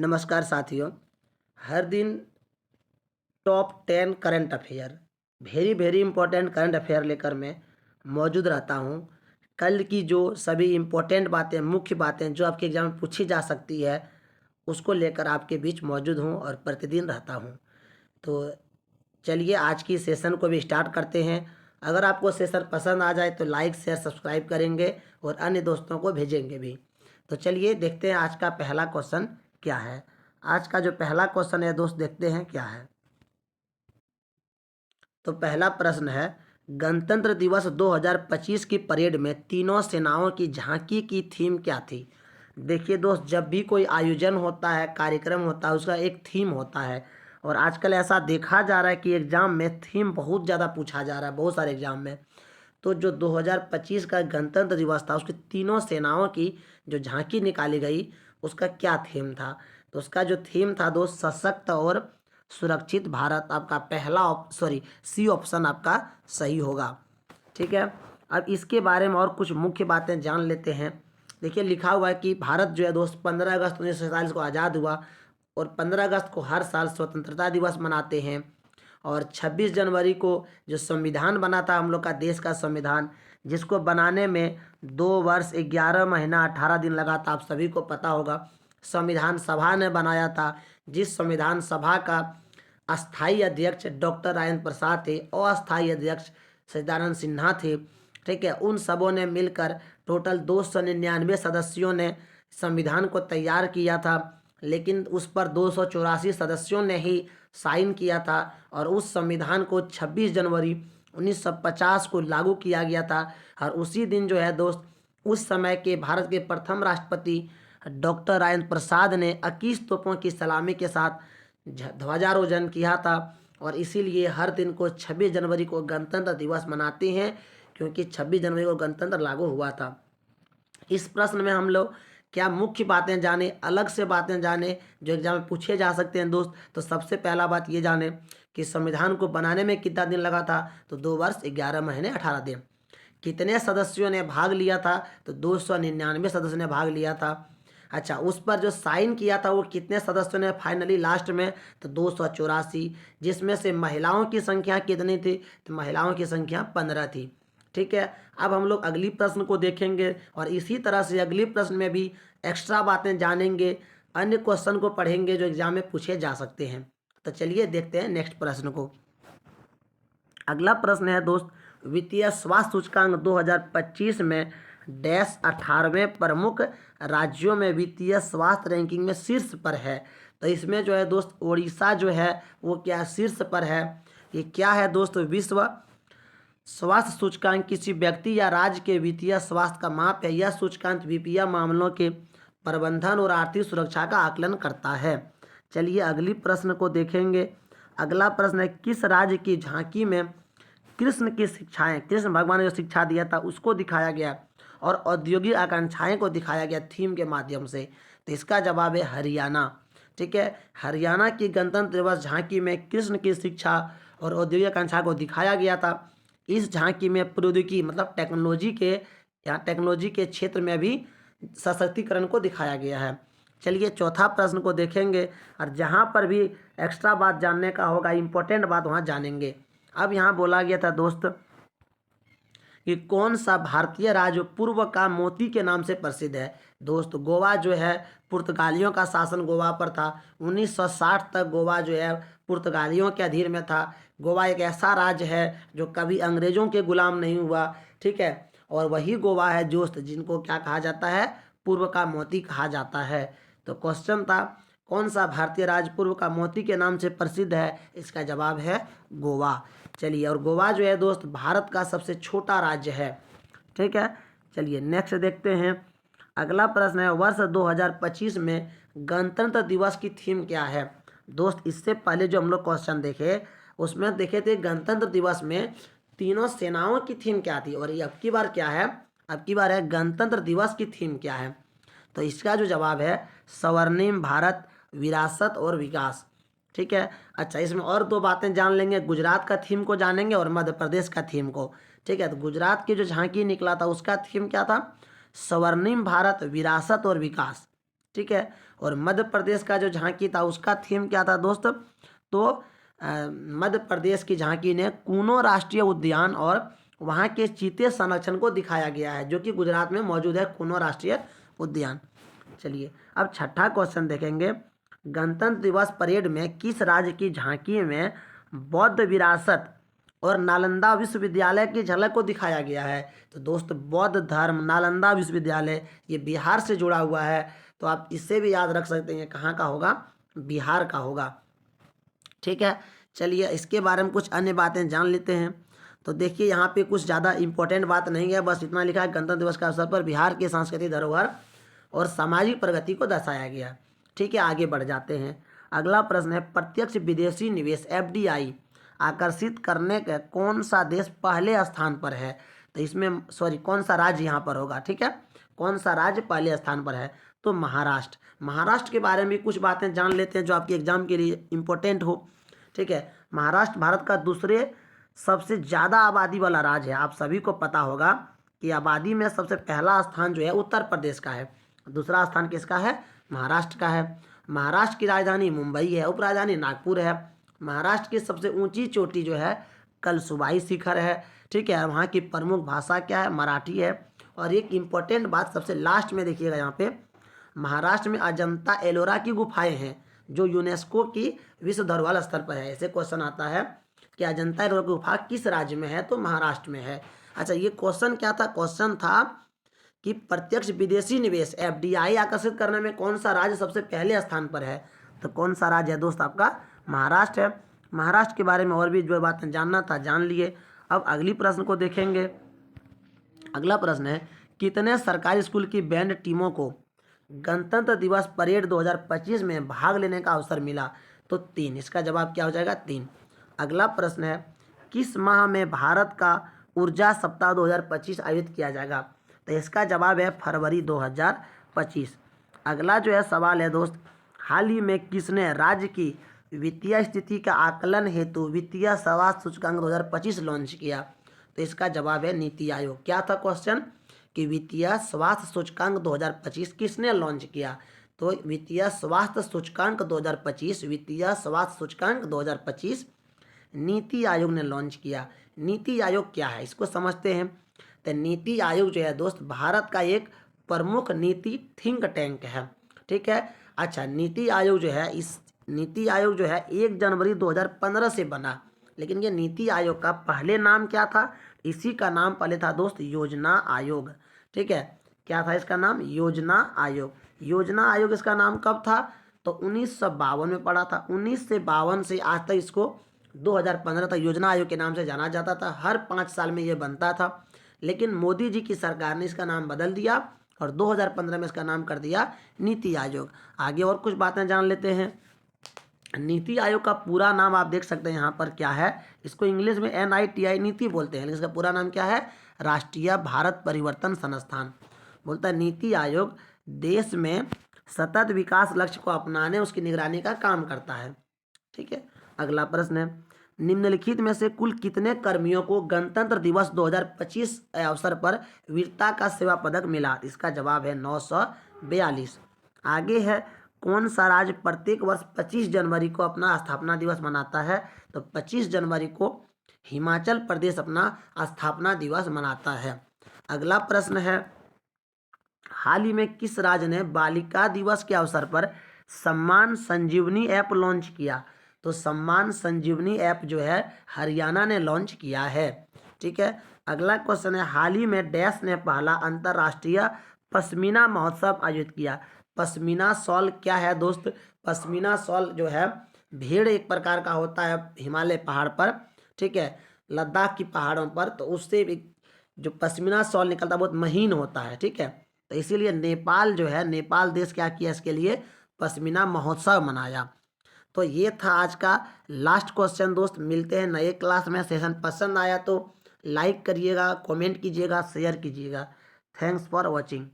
नमस्कार साथियों। हर दिन top 10 current affair, very very important current affair लेकर मैं मौजूद रहता हूँ। कल की जो सभी इम्पोर्टेंट बातें, मुख्य बातें जो आपके एग्जाम में पूछी जा सकती है, उसको लेकर आपके बीच मौजूद हूँ और प्रतिदिन रहता हूँ। तो चलिए आज की सेशन को भी स्टार्ट करते हैं। अगर आपको सेशन पसंद आ जाए तो लाइक शेयर सब्सक्राइब करेंगे और अन्य दोस्तों को भेजेंगे भी। तो चलिए देखते हैं आज का पहला क्वेश्चन क्या है। आज का जो पहला क्वेश्चन है दोस्त, देखते हैं क्या है। तो पहला प्रश्न है, गणतंत्र दिवस 2025 की परेड में तीनों सेनाओं की झांकी की थीम क्या थी। देखिए दोस्त, जब भी कोई आयोजन होता है, कार्यक्रम होता है, उसका एक थीम होता है। और आजकल ऐसा देखा जा रहा है कि एग्ज़ाम में थीम बहुत ज़्यादा पूछा जा रहा है, बहुत सारे एग्ज़ाम में। तो जो 2025 का गणतंत्र दिवस था, उसकी तीनों सेनाओं की जो झांकी निकाली गई, उसका क्या थीम था। तो उसका जो थीम था दोस्त, सशक्त और सुरक्षित भारत। आपका पहला सी ऑप्शन आपका सही होगा। ठीक है, अब इसके बारे में और कुछ मुख्य बातें जान लेते हैं। देखिए लिखा हुआ है कि भारत जो है दोस्त 15 अगस्त 1947 को आज़ाद हुआ और 15 अगस्त को हर साल स्वतंत्रता दिवस मनाते हैं। और 26 जनवरी को जो संविधान बना था हम लोग का देश का संविधान, जिसको बनाने में 2 वर्ष 11 महीना 18 दिन लगा था, आप सभी को पता होगा। संविधान सभा ने बनाया था, जिस संविधान सभा का अस्थाई अध्यक्ष डॉक्टर राजेंद्र प्रसाद थे, अस्थाई अध्यक्ष सच्चिदानंद सिन्हा थे। ठीक है, उन सबों ने मिलकर टोटल 299 सदस्यों ने संविधान को तैयार किया था, लेकिन उस पर 284 सदस्यों ने ही साइन किया था। और उस संविधान को 26 जनवरी 1950 को लागू किया गया था। और उसी दिन जो है दोस्त, उस समय के भारत के प्रथम राष्ट्रपति डॉक्टर राजेंद्र प्रसाद ने 21 तोपों की सलामी के साथ ध्वजारोहण किया था। और इसीलिए हर दिन को 26 जनवरी को गणतंत्र दिवस मनाते हैं, क्योंकि 26 जनवरी को गणतंत्र लागू हुआ था। इस प्रश्न में हम लोग क्या मुख्य बातें जाने, अलग से बातें जाने जो एग्जाम में पूछे जा सकते हैं दोस्त। तो सबसे पहला बात ये जाने कि संविधान को बनाने में कितना दिन लगा था। तो 2 वर्ष 11 महीने 18 दिन। कितने सदस्यों ने भाग लिया था। तो 299 सदस्यों ने भाग लिया था। अच्छा, उस पर जो साइन किया था वो कितने सदस्यों ने फाइनली लास्ट में। तो 284, जिसमें से महिलाओं की संख्या कितनी थी। तो महिलाओं की संख्या 15 थी। ठीक है, अब हम लोग अगली प्रश्न को देखेंगे और इसी तरह से अगली प्रश्न में भी एक्स्ट्रा बातें जानेंगे, अन्य क्वेश्चन को पढ़ेंगे जो एग्जाम में पूछे जा सकते हैं। तो चलिए देखते हैं नेक्स्ट प्रश्न को। अगला प्रश्न है दोस्त, वित्तीय स्वास्थ्य सूचकांक 2025 में डैश 18वें प्रमुख राज्यों में वित्तीय स्वास्थ्य रैंकिंग में शीर्ष पर है। तो इसमें जो है दोस्त, उड़ीसा जो है वो क्या शीर्ष पर है। ये क्या है दोस्त, विश्व स्वास्थ्य सूचकांक किसी व्यक्ति या राज्य के वित्तीय स्वास्थ्य का माप है। यह सूचकांक वित्तीय मामलों के प्रबंधन और आर्थिक सुरक्षा का आकलन करता है। चलिए अगली प्रश्न को देखेंगे। अगला प्रश्न है, किस राज्य की झांकी में कृष्ण की शिक्षाएं, कृष्ण भगवान ने जो शिक्षा दिया था उसको दिखाया गया और औद्योगिक आकांक्षाएं को दिखाया गया थीम के माध्यम से। तो इसका जवाब है हरियाणा। ठीक है, हरियाणा की गणतंत्र दिवस झांकी में कृष्ण की शिक्षा और औद्योगिक आकांक्षा को दिखाया गया था। इस झांकी में प्रौद्योगिकी मतलब टेक्नोलॉजी के क्षेत्र में भी सशक्तिकरण को दिखाया गया है। चलिए चौथा प्रश्न को देखेंगे और जहाँ पर भी एक्स्ट्रा बात जानने का होगा, इंपॉर्टेंट बात वहाँ जानेंगे। अब यहाँ बोला गया था दोस्त कि कौन सा भारतीय राज्य पूर्व का मोती के नाम से प्रसिद्ध है। दोस्त गोवा जो है, पुर्तगालियों का शासन गोवा पर था। 1960 तक गोवा जो है पुर्तगालियों के अधीन में था। गोवा एक ऐसा राज्य है जो कभी अंग्रेजों के गुलाम नहीं हुआ। ठीक है, और वही गोवा है दोस्त जिनको क्या कहा जाता है, पूर्व का मोती कहा जाता है। तो क्वेश्चन था, कौन सा भारतीय राज्य पूर्व का मोती के नाम से प्रसिद्ध है। इसका जवाब है गोवा। चलिए, और गोवा जो है दोस्त भारत का सबसे छोटा राज्य है। ठीक है, चलिए नेक्स्ट देखते हैं। अगला प्रश्न है, वर्ष 2025 में गणतंत्र दिवस की थीम क्या है। दोस्त इससे पहले जो हम लोग क्वेश्चन देखे उसमें देखे थे गणतंत्र दिवस में तीनों सेनाओं की थीम क्या थी, और ये अब की बार क्या है, अब की बार है गणतंत्र दिवस की थीम क्या है। तो इसका जो जवाब है स्वर्णिम भारत, विरासत और विकास। ठीक है, अच्छा इसमें और दो बातें जान लेंगे, गुजरात का थीम को जानेंगे और मध्य प्रदेश का थीम को। ठीक है, तो गुजरात की जो झांकी निकला था उसका थीम क्या था, स्वर्णिम भारत, विरासत और विकास। ठीक है। और मध्य प्रदेश का जो झांकी था उसका थीम क्या था दोस्त, तो मध्य प्रदेश की झांकी ने कूनो राष्ट्रीय उद्यान और वहाँ के चीते संरक्षण को दिखाया गया है, जो कि गुजरात में मौजूद है कूनो राष्ट्रीय उद्यान। चलिए अब छठा क्वेश्चन देखेंगे, गणतंत्र दिवस परेड में किस राज्य की झांकी में बौद्ध विरासत और नालंदा विश्वविद्यालय की झलक को दिखाया गया है। तो दोस्त बौद्ध धर्म नालंदा विश्वविद्यालय ये बिहार से जुड़ा हुआ है, तो आप इसे भी याद रख सकते हैं, कहाँ का होगा, बिहार का होगा। ठीक है, चलिए इसके बारे में कुछ अन्य बातें जान लेते हैं। तो देखिए यहाँ पे कुछ ज़्यादा इंपॉर्टेंट बात नहीं है, बस इतना लिखा है, गणतंत्र दिवस के अवसर पर बिहार की सांस्कृतिक धरोहर और सामाजिक प्रगति को दर्शाया गया। ठीक है, आगे बढ़ जाते हैं। अगला प्रश्न है, प्रत्यक्ष विदेशी निवेश FDI आकर्षित करने का कौन सा देश पहले स्थान पर है। तो इसमें कौन सा राज्य यहाँ पर होगा, ठीक है, कौन सा राज्य पहले स्थान पर है, तो महाराष्ट्र। महाराष्ट्र के बारे में कुछ बातें जान लेते हैं जो आपके एग्जाम के लिए इम्पोर्टेंट हो। ठीक है, महाराष्ट्र भारत का दूसरे सबसे ज़्यादा आबादी वाला राज्य है। आप सभी को पता होगा कि आबादी में सबसे पहला स्थान जो है उत्तर प्रदेश का है, दूसरा स्थान किसका है, महाराष्ट्र का है। महाराष्ट्र की राजधानी मुंबई है, उपराजधानी नागपुर है। महाराष्ट्र की सबसे ऊंची चोटी जो है कलसुबाई शिखर है। ठीक है, वहाँ की प्रमुख भाषा क्या है, मराठी है। और एक इम्पॉर्टेंट बात सबसे लास्ट में देखिएगा, यहाँ पे महाराष्ट्र में अजंता एलोरा की गुफाएं हैं जो यूनेस्को की विश्व धरोहर स्तर पर है। ऐसे क्वेश्चन आता है कि अजंता एलोरा की गुफा किस राज्य में है, तो महाराष्ट्र में है। अच्छा, ये क्वेश्चन क्या था, क्वेश्चन था कि प्रत्यक्ष विदेशी निवेश FDI आकर्षित करने में कौन सा राज्य सबसे पहले स्थान पर है। तो कौन सा राज्य है दोस्त, आपका महाराष्ट्र है। महाराष्ट्र के बारे में और भी जो बातें जानना था जान लिए। अब अगली प्रश्न को देखेंगे। अगला प्रश्न है, कितने सरकारी स्कूल की बैंड टीमों को गणतंत्र दिवस परेड 2025 में भाग लेने का अवसर मिला। तो 3, इसका जवाब क्या हो जाएगा, 3। अगला प्रश्न है, किस माह में भारत का ऊर्जा सप्ताह 2025 आयोजित किया जाएगा। तो इसका जवाब है फरवरी 2025। अगला जो है सवाल है दोस्त, हाल ही में किसने राज्य की वित्तीय स्थिति का आकलन हेतु वित्तीय स्वास्थ्य सूचकांक 2025 लॉन्च किया। तो इसका जवाब है नीति आयोग। क्या था क्वेश्चन कि वित्तीय स्वास्थ्य सूचकांक 2025 किसने लॉन्च किया। तो वित्तीय स्वास्थ्य सूचकांक 2025, वित्तीय स्वास्थ्य सूचकांक 2025 नीति आयोग ने लॉन्च किया। नीति आयोग क्या है इसको समझते हैं। तो नीति आयोग जो है दोस्त भारत का एक प्रमुख नीति थिंक टैंक है। ठीक है, अच्छा नीति आयोग जो है, इस नीति आयोग जो है 1 जनवरी 2015 से बना, लेकिन ये नीति आयोग का पहले नाम क्या था, इसी का नाम पहले था दोस्त योजना आयोग। ठीक है, क्या था इसका नाम, योजना आयोग। योजना आयोग इसका नाम कब था, तो 1952 में पड़ा था। 1952 से आज तक इसको 2015 तक योजना आयोग के नाम से जाना जाता था। हर 5 साल में ये बनता था, लेकिन मोदी जी की सरकार ने इसका नाम बदल दिया और 2015 में इसका नाम कर दिया नीति आयोग। आगे और कुछ बातें जान लेते हैं। नीति आयोग का पूरा नाम आप देख सकते हैं यहाँ पर क्या है, इसको इंग्लिश में NITI नीति बोलते हैं, लेकिन इसका पूरा नाम क्या है, राष्ट्रीय भारत परिवर्तन संस्थान। बोलता है नीति आयोग देश में सतत विकास लक्ष्य को अपनाने उसकी निगरानी का काम करता है। ठीक है, अगला प्रश्न है, निम्नलिखित में से कुल कितने कर्मियों को गणतंत्र दिवस 2025 अवसर पर वीरता का सेवा पदक मिला। इसका जवाब है 942। आगे है, कौन सा राज्य प्रत्येक वर्ष 25 जनवरी को अपना स्थापना दिवस मनाता है। तो 25 जनवरी को हिमाचल प्रदेश अपना स्थापना दिवस मनाता है। अगला प्रश्न है, हाल ही में किस राज्य ने बालिका दिवस के अवसर पर सम्मान संजीवनी ऐप लॉन्च किया। तो सम्मान संजीवनी ऐप जो है हरियाणा ने लॉन्च किया है। ठीक है, अगला क्वेश्चन है, हाल ही में डैश ने पहला अंतर्राष्ट्रीय पश्मीना महोत्सव आयोजित किया। पश्मीना शॉल क्या है दोस्त, पश्मीना शॉल जो है भेड़ एक प्रकार का होता है हिमालय पहाड़ पर, ठीक है, लद्दाख की पहाड़ों पर, तो उससे भी जो पश्मीना शॉल निकलता है बहुत महीन होता है। ठीक है, तो इसीलिए नेपाल जो है, नेपाल देश क्या किया, इसके लिए पश्मीना महोत्सव मनाया। तो ये था आज का लास्ट क्वेश्चन दोस्त। मिलते हैं नए क्लास में। सेशन पसंद आया तो लाइक करिएगा, कमेंट कीजिएगा, शेयर कीजिएगा। Thanks for watching.